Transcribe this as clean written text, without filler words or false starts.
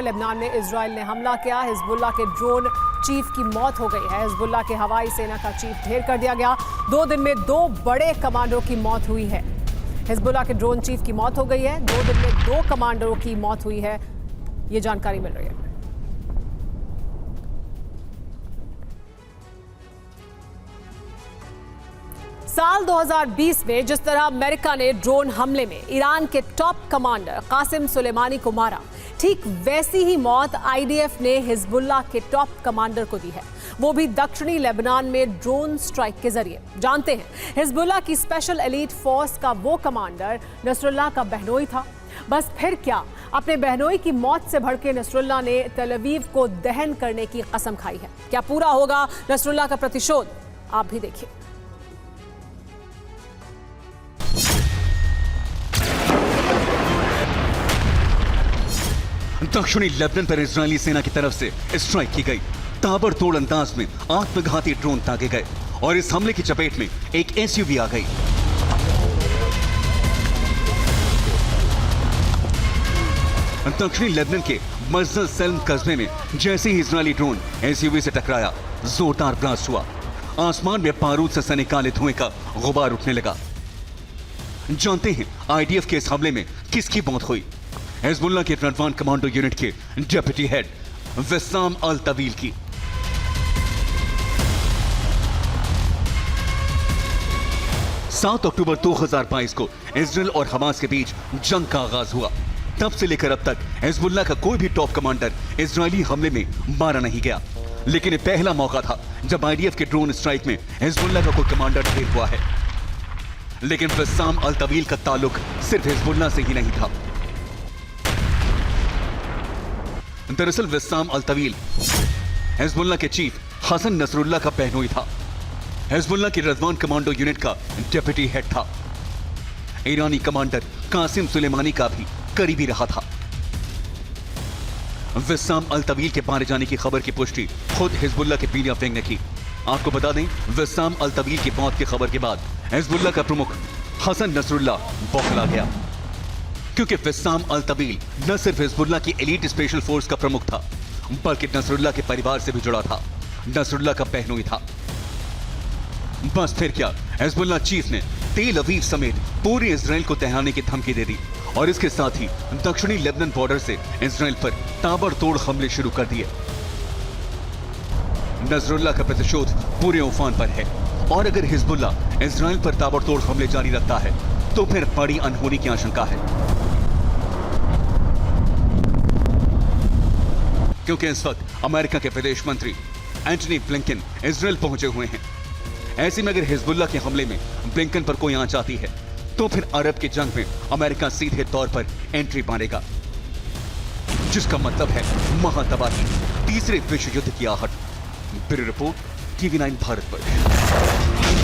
Lebanon में Israel ने हमला किया। हिजबुल्लाह के ड्रोन चीफ की मौत हो गई है। हिजबुल्लाह के हवाई सेना का चीफ ढेर कर दिया गया। 2 दिन में 2 बड़े कमांडरों की मौत हुई है। हिजबुल्लाह के ड्रोन चीफ की मौत हो गई है। 2 दिन में 2 कमांडरों की मौत हुई है, ये जानकारी मिल रही है। साल 2020 में जिस तरह अमेरिका ने ड्रोन हमले में ईरान के टॉप कमांडर कासिम सुलेमानी को मारा, ठीक वैसी ही मौत आईडीएफ ने हिजबुल्लाह के टॉप कमांडर को दी है, वो भी दक्षिणी लेबनान में ड्रोन स्ट्राइक के जरिए। जानते हैं, हिजबुल्लाह की स्पेशल एलीट फोर्स का वो कमांडर नसरुल्लाह का बहनोई था। बस फिर क्या, अपने बहनोई की मौत से भड़के नसरुल्लाह ने तेल अवीव को दहन करने की कसम खाई है। क्या पूरा होगा नसरुल्लाह का प्रतिशोध? आप भी देखिए। दक्षिणी लेबनान पर इजरायली सेना की तरफ से स्ट्राइक की गई। ताबड़तोड़ अंदाज में आत्मघाती ड्रोन दागे गए और इस हमले की चपेट में एक एसयूवी आ गई। दक्षिणी लेबनान के मजदल सेल्म कस्बे में जैसे ही इजरायली ड्रोन एसयूवी से टकराया, जोरदार ब्लास्ट हुआ। आसमान में बारूद से सने काले धुएं का गुबार उठने लगा। जानते हैं आईडीएफ के इस हमले में किसकी मौत हुई? हिजबुल्लाह के रडवान कमांडो यूनिट के डेप्यूटी हेड विस्साम अल तवील की। अक्टूबर 2022 को इजराइल और हमास के बीच जंग का आगाज हुआ। तब से लेकर अब तक हिजबुल्लाह का कोई भी टॉप कमांडर इजरायली हमले में मारा नहीं गया। लेकिन ये पहला मौका था जब आईडीएफ के ड्रोन स्ट्राइक में हिजबुल्लाह का कोई कमांडर ढेर हुआ है। लेकिन विस्साम अल तवील का ताल्लुक सिर्फ हिजबुल्लाह से ही नहीं था। दरअसल विस्साम अल तवील हिजबुल्लाह के चीफ हसन नसरुल्लाह का बहनोई था। हिजबुल्लाह की रडवान कमांडो यूनिट का डेप्यूटी हेड था। ईरानी कमांडर कासिम सुलेमानी का भी करीबी रहा था। विस्साम अल तवील के मारे जाने की खबर की पुष्टि खुद हिजबुल्लाह के पीलिया विंग ने की। आपको बता दें, विस्साम अल तवील की मौत की खबर के बाद हिजबुल्लाह का प्रमुख हसन नसरुल्लाह बौखला गया, क्योंकि विस्साम अल तवील न सिर्फ हिजबुल्लाह की एलीट स्पेशल फोर्स का प्रमुख था, बल्कि नसरुल्लाह के परिवार से भी जुड़ा था। नसरुल्लाह का बहनोई था। बस फिर क्या, हिजबुल्लाह चीफ ने तेल अवीव समेत पूरे इजराइल को दहाने की धमकी दे दी और इसके साथ ही दक्षिणी लेबनान बॉर्डर से इजराइल पर ताबड़तोड़ हमले शुरू कर दिए। नसरुल्लाह का प्रतिशोध पूरे उफान पर है और अगर हिजबुल्लाह इजराइल पर ताबड़तोड़ हमले जारी रखता है तो फिर बड़ी अनहोनी की आशंका है, क्योंकि इस वक्त अमेरिका के विदेश मंत्री एंटनी ब्लिंकन इजराइल पहुंचे हुए हैं। ऐसे में अगर हिजबुल्लाह के हमले में ब्लिंकन पर कोई आंच आती है तो फिर अरब की जंग में अमेरिका सीधे तौर पर एंट्री मारेगा, जिसका मतलब है महातबाही, तीसरे विश्व युद्ध की आहट। ब्यूरो रिपोर्ट, TV9 भारत पर।